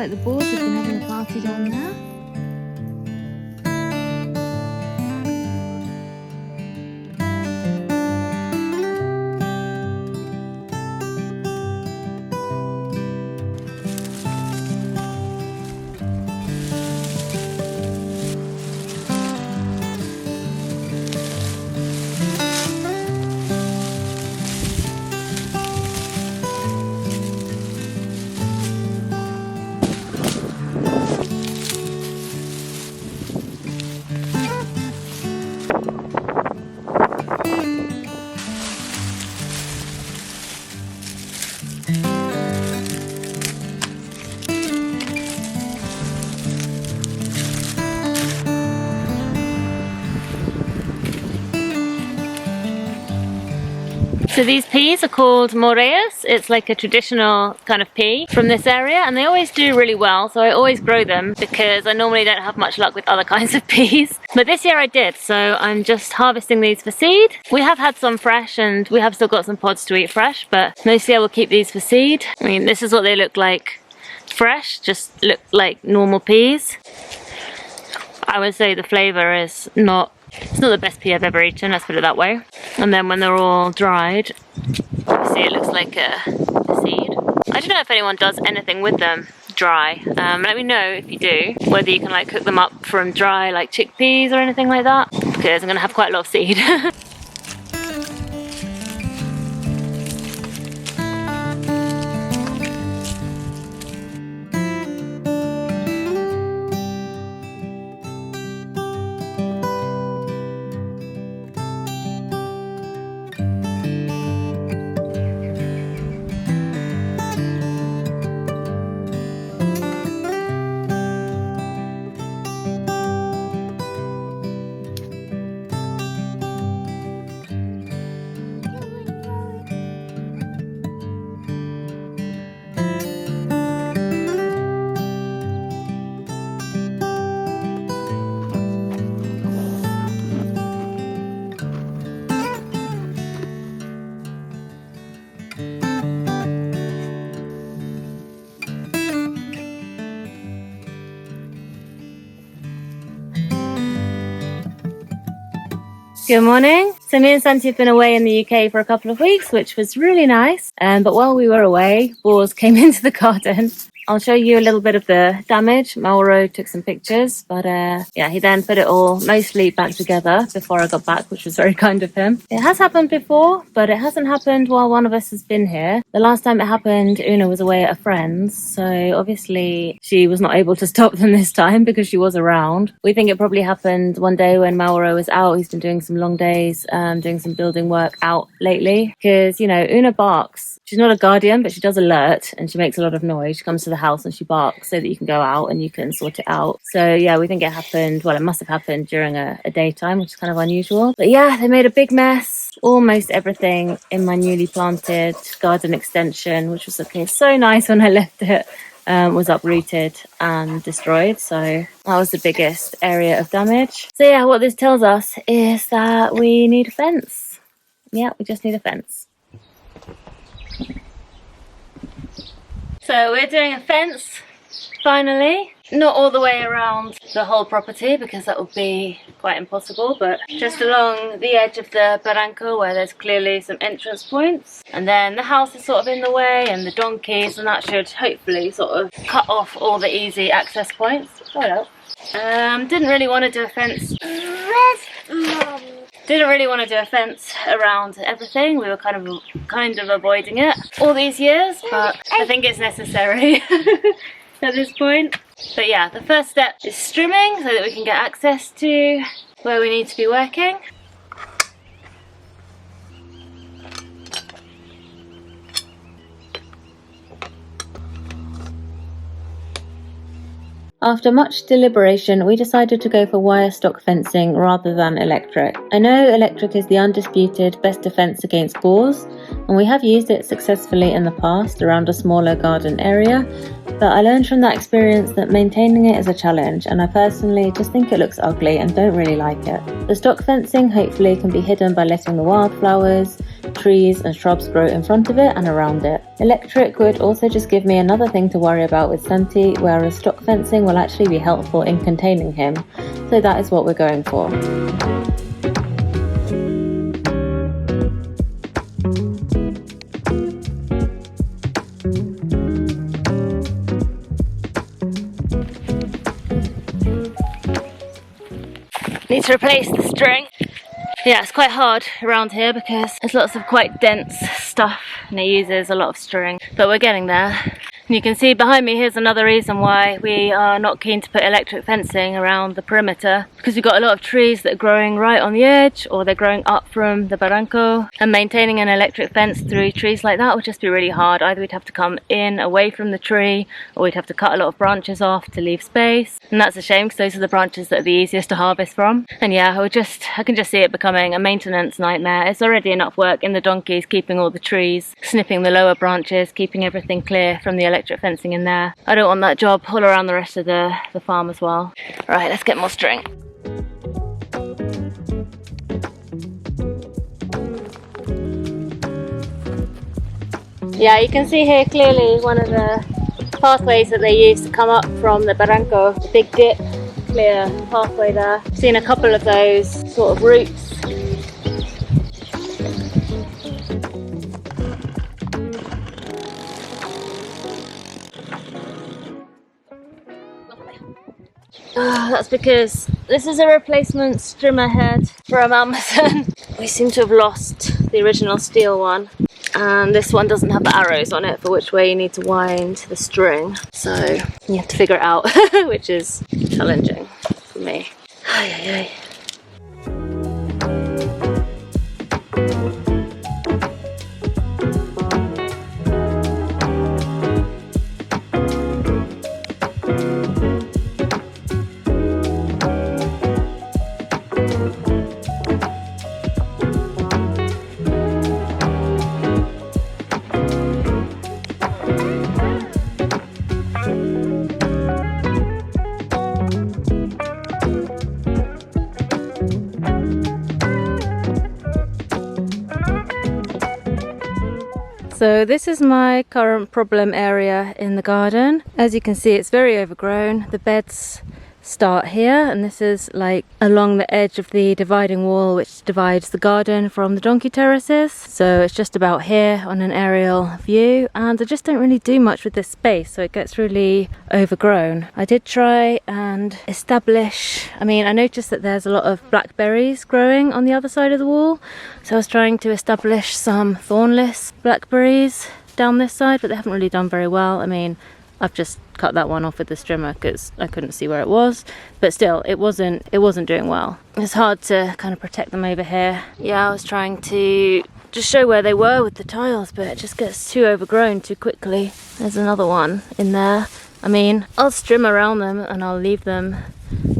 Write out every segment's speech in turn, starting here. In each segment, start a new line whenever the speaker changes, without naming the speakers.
like the boys have been having a party down there. So these peas are called moreas. It's like a traditional kind of pea from this area, and they always do really well, so I always grow them because I normally don't have much luck with other kinds of peas. But this year I did, so I'm just harvesting these for seed. We have had some fresh and we have still got some pods to eat fresh, but mostly I will keep these for seed. I mean, this is what they look like fresh, just look like normal peas. I would say the flavour is it's not the best pea I've ever eaten, let's put it that way. And then when they're all dried, obviously it looks like a seed. I don't know if anyone does anything with them dry. Let me know if you do, whether you can like cook them up from dry like chickpeas or anything like that, because I'm going to have quite a lot of seed. Good morning. So me and Santi have been away in the UK for a couple of weeks, which was really nice. But while we were away, boars came into the garden. I'll show you a little bit of the damage. Mauro took some pictures, but yeah, he then put it all mostly back together before I got back, which was very kind of him. It has happened before, but it hasn't happened while one of us has been here. The last time it happened, Una was away at a friend's, so obviously she was not able to stop them this time because she was around. We think it probably happened one day when Mauro was out. He's been doing some long days, doing some building work out lately, because, you know, Una barks. She's not a guardian, but she does alert and she makes a lot of noise. She comes to the house and she barks so that you can go out and you can sort it out. So yeah, we think it happened, well, it must have happened during a daytime, which is kind of unusual. But yeah, they made a big mess. Almost everything in my newly planted garden extension, which was looking so nice when I left it, was uprooted and destroyed. So that was the biggest area of damage. So yeah, what this tells us is that we need a fence. Yeah, we just need a fence. So we're doing a fence, finally. Not all the way around the whole property because that would be quite impossible, but just along the edge of the barranco where there's clearly some entrance points. And then the house is sort of in the way and the donkeys, and that should hopefully sort of cut off all the easy access points. Hello. Didn't really want to do a fence. Didn't really want to do a fence around everything. We were kind of avoiding it all these years, but I think it's necessary at this point. But yeah, the first step is strimming so that we can get access to where we need to be working. After much deliberation, we decided to go for wire stock fencing rather than electric. I know electric is the undisputed best defence against boars, and we have used it successfully in the past around a smaller garden area, but I learned from that experience that maintaining it is a challenge, and I personally just think it looks ugly and don't really like it. The stock fencing hopefully can be hidden by letting the wildflowers, trees and shrubs grow in front of it and around it. Electric would also just give me another thing to worry about with Santi, whereas stock fencing will actually be helpful in containing him. So that is what we're going for. Need to replace the string. Yeah, it's quite hard around here because there's lots of quite dense stuff and it uses a lot of string, but we're getting there. And you can see behind me, here's another reason why we are not keen to put electric fencing around the perimeter, because we've got a lot of trees that are growing right on the edge, or they're growing up from the barranco, and maintaining an electric fence through trees like that would just be really hard. Either we'd have to come in away from the tree, or we'd have to cut a lot of branches off to leave space, and that's a shame because those are the branches that are the easiest to harvest from. And yeah, I can just see it becoming a maintenance nightmare. It's already enough work in the donkeys keeping all the trees, snipping the lower branches, keeping everything clear from the electric fencing in there. I don't want that job all around the rest of the farm as well. Right, let's get more string. Yeah, you can see here clearly one of the pathways that they use to come up from the barranco, the big dip, clear pathway there. I've seen a couple of those sort of routes. That's because this is a replacement strimmer head from Amazon. We seem to have lost the original steel one, and this one doesn't have the arrows on it for which way you need to wind the string, so you have to figure it out, which is challenging for me. Ay, ay, ay. So this is my current problem area in the garden. As you can see, it's very overgrown. The beds start here, and this is like along the edge of the dividing wall which divides the garden from the donkey terraces. So it's just about here on an aerial view, and I just don't really do much with this space, so it gets really overgrown. I did try and establish, I noticed that there's a lot of blackberries growing on the other side of the wall, so I was trying to establish some thornless blackberries down this side, but they haven't really done very well. I've just cut that one off with the strimmer because I couldn't see where it was, but still it wasn't doing well. It's hard to kind of protect them over here. Yeah, I was trying to just show where they were with the tiles, but it just gets too overgrown too quickly. There's another one in there. I'll strim around them and I'll leave them,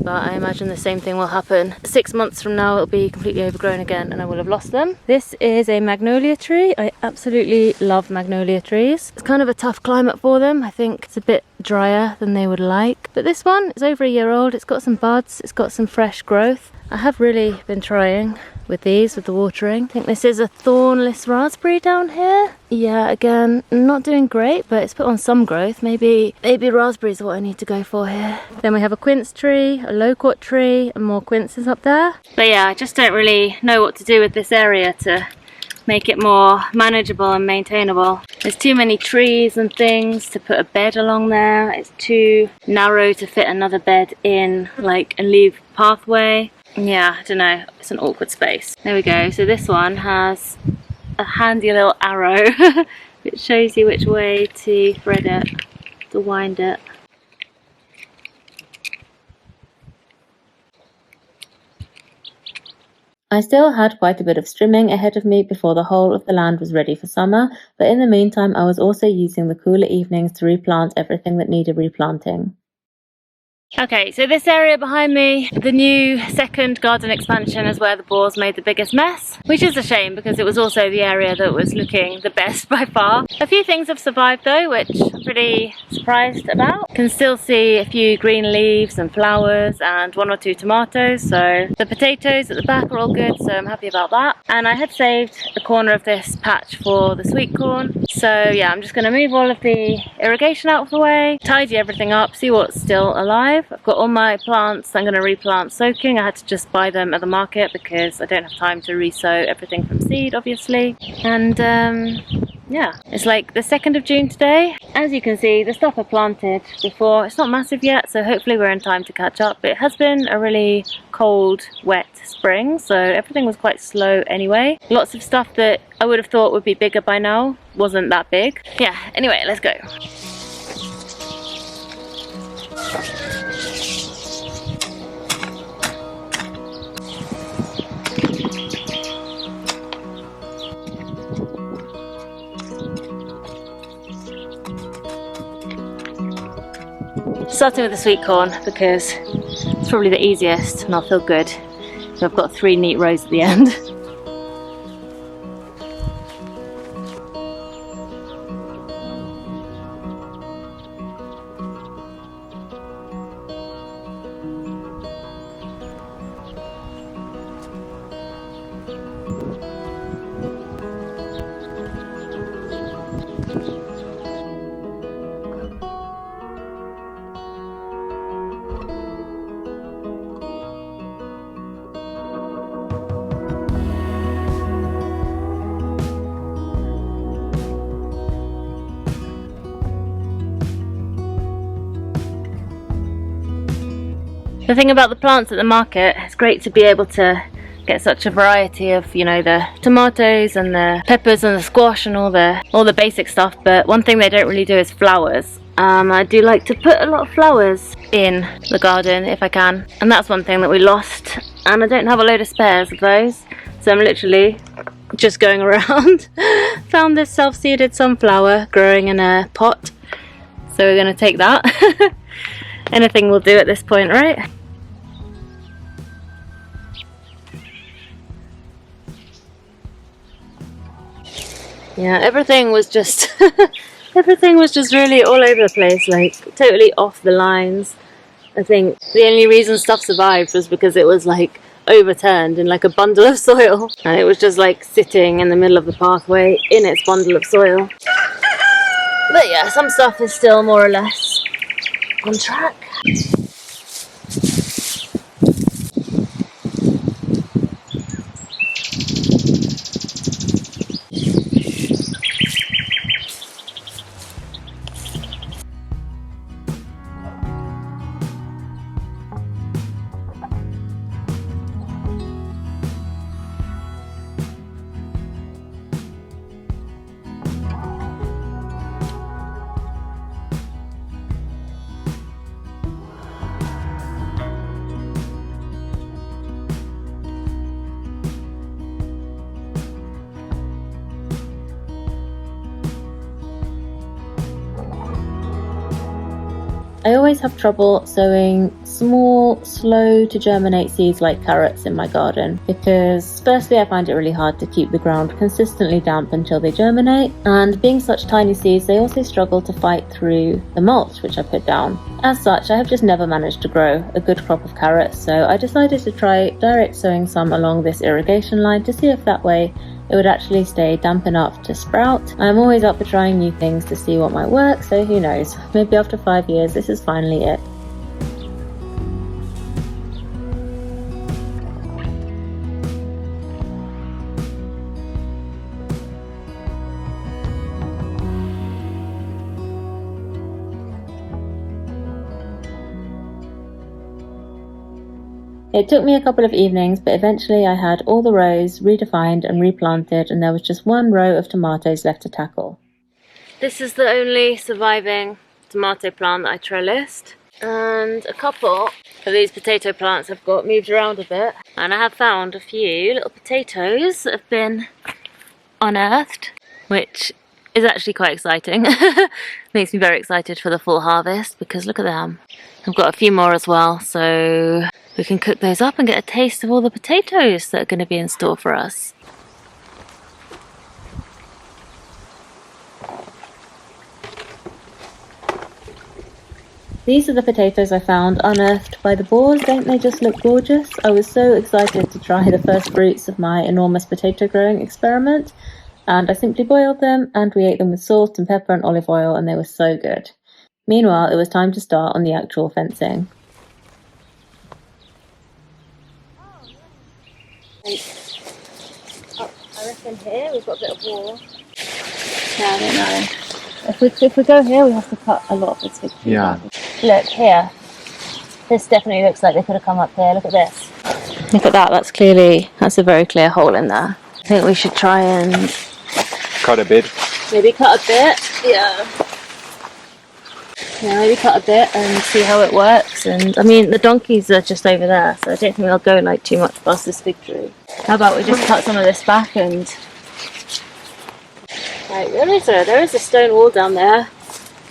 but I imagine the same thing will happen. 6 months from now it'll be completely overgrown again and I will have lost them. This is a magnolia tree. I absolutely love magnolia trees. It's kind of a tough climate for them. I think it's a bit drier than they would like. But this one is over a year old. It's got some buds. It's got some fresh growth. I have really been trying with these, with the watering. I think this is a thornless raspberry down here. Yeah, again, not doing great, but it's put on some growth. Maybe raspberries are what I need to go for here. Then we have a quince tree, a loquat tree, and more quinces up there. But yeah, I just don't really know what to do with this area to make it more manageable and maintainable. There's too many trees and things to put a bed along there. It's too narrow to fit another bed in, like a leave pathway. Yeah, I don't know, it's an awkward space. There we go, so this one has a handy little arrow which shows you which way to thread it, to wind it. I still had quite a bit of strimming ahead of me before the whole of the land was ready for summer, but in the meantime I was also using the cooler evenings to replant everything that needed replanting. Okay, so this area behind me, the new second garden expansion, is where the boars made the biggest mess, which is a shame because it was also the area that was looking the best by far. A few things have survived though, which I'm pretty surprised about. Can still see a few green leaves and flowers and 1 or 2 tomatoes, so the potatoes at the back are all good, so I'm happy about that. And I had saved a corner of this patch for the sweet corn, so yeah, I'm just going to move all of the irrigation out of the way, tidy everything up, see what's still alive. I've got all my plants I'm going to replant soaking. I had to just buy them at the market because I don't have time to re-sow everything from seed, obviously. And yeah, it's like the 2nd of June today. As you can see, the stuff I planted before, it's not massive yet, so hopefully we're in time to catch up. But it has been a really cold, wet spring, so everything was quite slow anyway. Lots of stuff that I would have thought would be bigger by now wasn't that big. Yeah, anyway, let's go. Starting with the sweet corn because it's probably the easiest and I'll feel good. So I've got 3 neat rows at the end. The thing about the plants at the market, it's great to be able to get such a variety of, you know, the tomatoes and the peppers and the squash and all the basic stuff, but one thing they don't really do is flowers. I do like to put a lot of flowers in the garden if I can, and that's one thing that we lost, and I don't have a load of spares of those, so I'm literally just going around. Found this self-seeded sunflower growing in a pot, so we're going to take that. Anything will do at this point, right? Yeah, everything was just everything was just really all over the place, like totally off the lines. I think the only reason stuff survived was because it was like overturned in like a bundle of soil, and it was just like sitting in the middle of the pathway in its bundle of soil. But yeah, some stuff is still more or less on track. I always have trouble sowing small, slow to germinate seeds like carrots in my garden because firstly I find it really hard to keep the ground consistently damp until they germinate, and being such tiny seeds they also struggle to fight through the mulch which I put down. As such, I have just never managed to grow a good crop of carrots, so I decided to try direct sowing some along this irrigation line to see if that way it would actually stay damp enough to sprout. I'm always up for trying new things to see what might work, so who knows, maybe after 5 years this is finally it. It took me a couple of evenings, but eventually I had all the rows redefined and replanted, and there was just 1 row of tomatoes left to tackle. This is the only surviving tomato plant that I trellised, and a couple of these potato plants I've got moved around a bit, and I have found a few little potatoes that have been unearthed, which is actually quite exciting. Makes me very excited for the full harvest because look at them. I've got a few more as well, so we can cook those up and get a taste of all the potatoes that are going to be in store for us. These are the potatoes I found unearthed by the boars. Don't they just look gorgeous? I was so excited to try the first fruits of my enormous potato growing experiment, and I simply boiled them and we ate them with salt and pepper and olive oil, and they were so good. Meanwhile, it was time to start on the actual fencing. Oh, I reckon here we've got a bit of wall. Yeah, I don't know. If we go here, we have to cut a lot of this fig tree. Yeah. Look here. This definitely looks like they could have come up here. Look at this. Look at that. That's a very clear hole in there. I think we should try and
cut a bit.
Maybe cut a bit. Yeah. Yeah, maybe cut a bit and see how it works. And I mean, the donkeys are just over there, so I don't think they'll go like too much past this fig tree. How about we just cut some of this back and... Right, there is a stone wall down there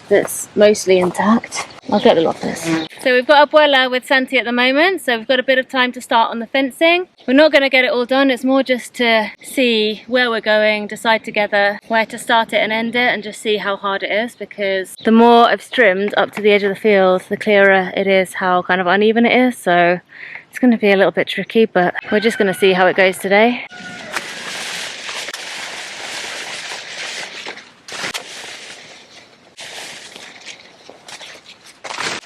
that's mostly intact. I'll get a lot of this. So we've got a boiler with Santi at the moment, so we've got a bit of time to start on the fencing. We're not going to get it all done, it's more just to see where we're going, decide together where to start it and end it, and just see how hard it is, because the more I've trimmed up to the edge of the field, the clearer it is how kind of uneven it is, so it's going to be a little bit tricky, but we're just going to see how it goes today.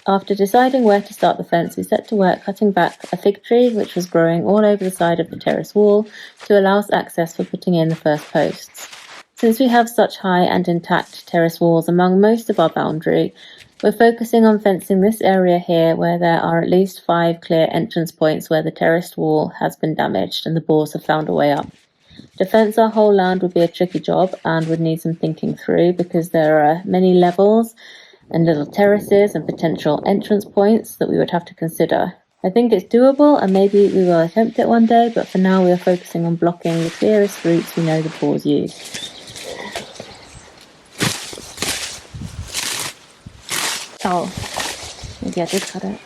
After deciding where to start the fence, we set to work cutting back a fig tree which was growing all over the side of the terrace wall to allow us access for putting in the first posts. Since we have such high and intact terrace walls among most of our boundary, we're focusing on fencing this area here where there are at least 5 clear entrance points where the terraced wall has been damaged and the boars have found a way up. To fence our whole land would be a tricky job and would need some thinking through, because there are many levels and little terraces and potential entrance points that we would have to consider. I think it's doable and maybe we will attempt it one day, but for now we are focusing on blocking the clearest routes we know the boars use. Oh, maybe I did cut it.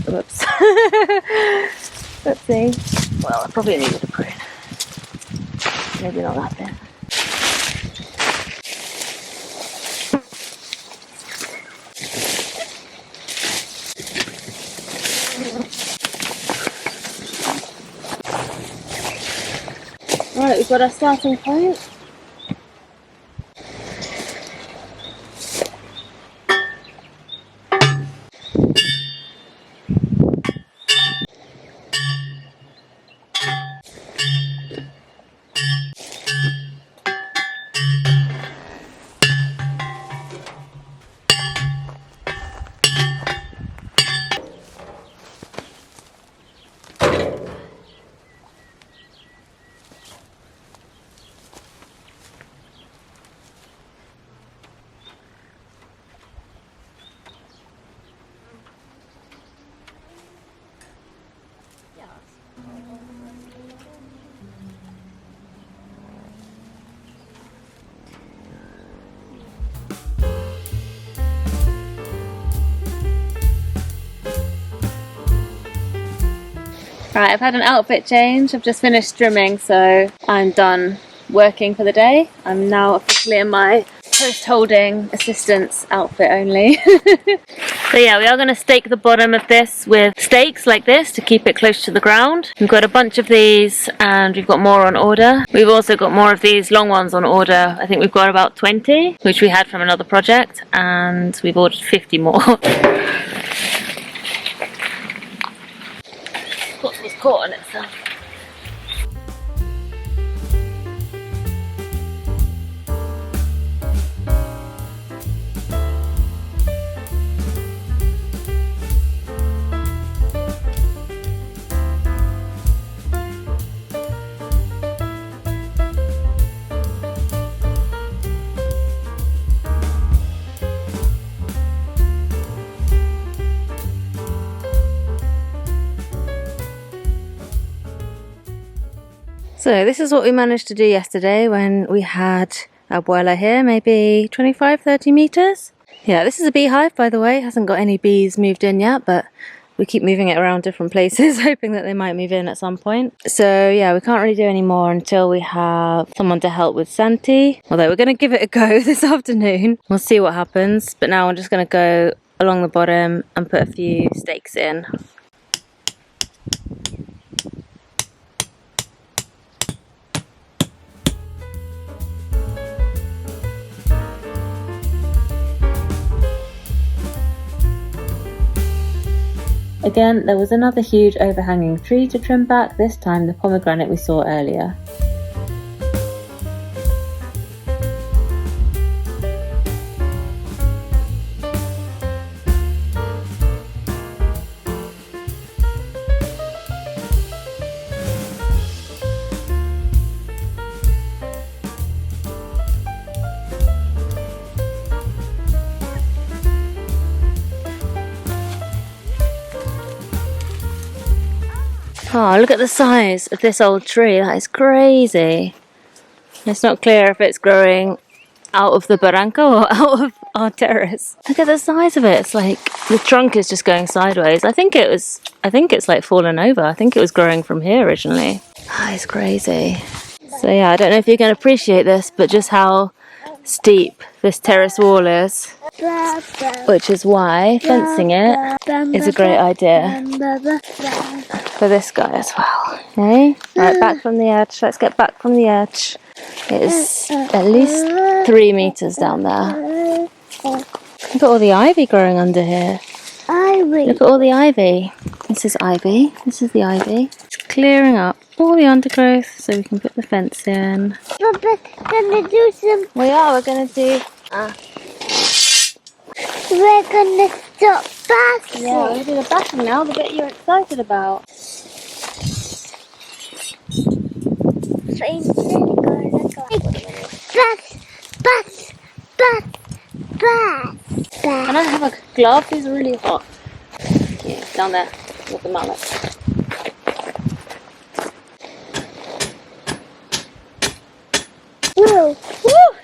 Whoops. Oopsie. Well, I probably needed a prune. Maybe not that bit. Right, we've got our starting point. Right, I've had an outfit change. I've just finished trimming, so I'm done working for the day. I'm now officially in my post-holding assistant's outfit only. So yeah, we are going to stake the bottom of this with stakes like this to keep it close to the ground. We've got a bunch of these and we've got more on order. We've also got more of these long ones on order. I think we've got about 20, which we had from another project, and we've ordered 50 more. What was caught on itself. So this is what we managed to do yesterday when we had abuela here, maybe 25, 30 meters. Yeah, this is a beehive, by the way. Hasn't got any bees moved in yet, but we keep moving it around different places, hoping that they might move in at some point. So yeah, we can't really do any more until we have someone to help with Santi. Although we're going to give it a go this afternoon. We'll see what happens. But now I'm just going to go along the bottom and put a few stakes in. Again, there was another huge overhanging tree to trim back, this time the pomegranate we saw earlier. Oh, look at the size of this old tree. That is crazy. It's not clear if it's growing out of the barranco or out of our terrace. Look at the size of it. It's like the trunk is just going sideways. I think it's like fallen over. I think it was growing from here originally. Oh, it's crazy. So yeah, I don't know if you can appreciate this, but just how steep this terrace wall is. Which is why fencing it is a great idea for this guy as well. Okay, right, back from the edge. Let's get back from the edge. It is at least 3 meters down there. Look at all the ivy growing under here. Look at all the ivy. This is ivy. This is the ivy. It's clearing up all the undergrowth so we can put the fence in.
We're gonna do some.
We're gonna do.
We're gonna stop bashing.
Yeah, we're gonna do the bashing now. The bit you're excited about. Can I have a glove? It's really hot. Yeah, down there with the mallet.
Whoa!
Woo!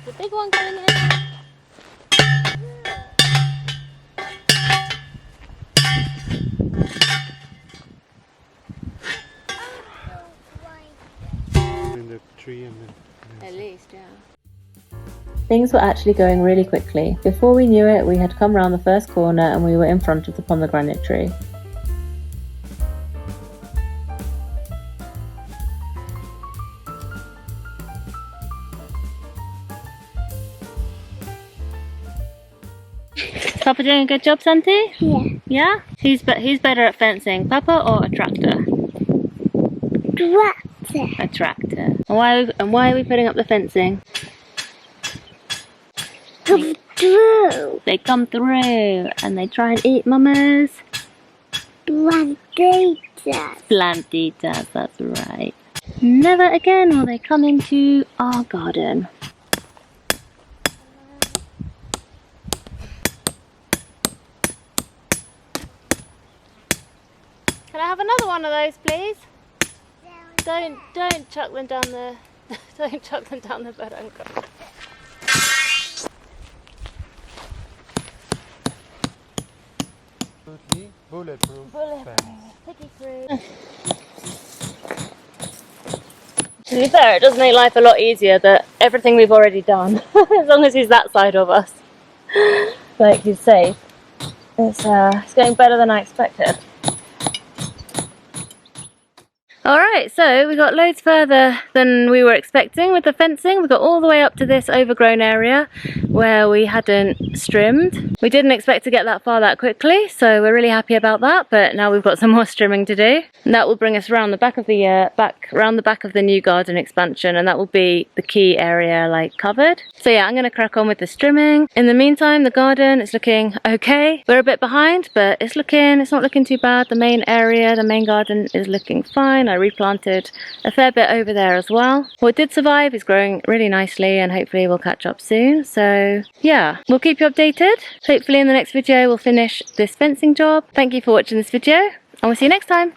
The big one going in.
In the tree and then,
At least, yeah. Things were actually going really quickly. Before we knew it, we had come round the first corner and we were in front of the pomegranate tree. Papa doing a good job, Santi?
Yeah.
Yeah? Who's better at fencing, Papa or a tractor?
Tractor.
A tractor. And why are we putting up the fencing?
Come through.
They come through and they try and eat mamas.
Plantitas.
Plantitas, that's right. Never again will they come into our garden. Can I have another one of those, please? Don't chuck them down the don't chuck them down the barranco.
bulletproof.
Picky fruit. To be fair, it does make life a lot easier that everything we've already done, as long as he's that side of us, like he's safe. It's going better than I expected. Alright, so we got loads further than we were expecting with the fencing. We got all the way up to this overgrown area where we hadn't strimmed. We didn't expect to get that far that quickly, so we're really happy about that, but now we've got some more strimming to do. And that will bring us around the back of the round the back of the new garden expansion, and that will be the key area like covered. So yeah, I'm gonna crack on with the strimming. In the meantime, the garden is looking okay. We're a bit behind, but it's not looking too bad. The main area, the main garden is looking fine. I replanted a fair bit over there as well. What did survive is growing really nicely, and hopefully we'll catch up soon. So yeah, we'll keep you updated. Hopefully in the next video we'll finish this fencing job. Thank you for watching this video, and we'll see you next time.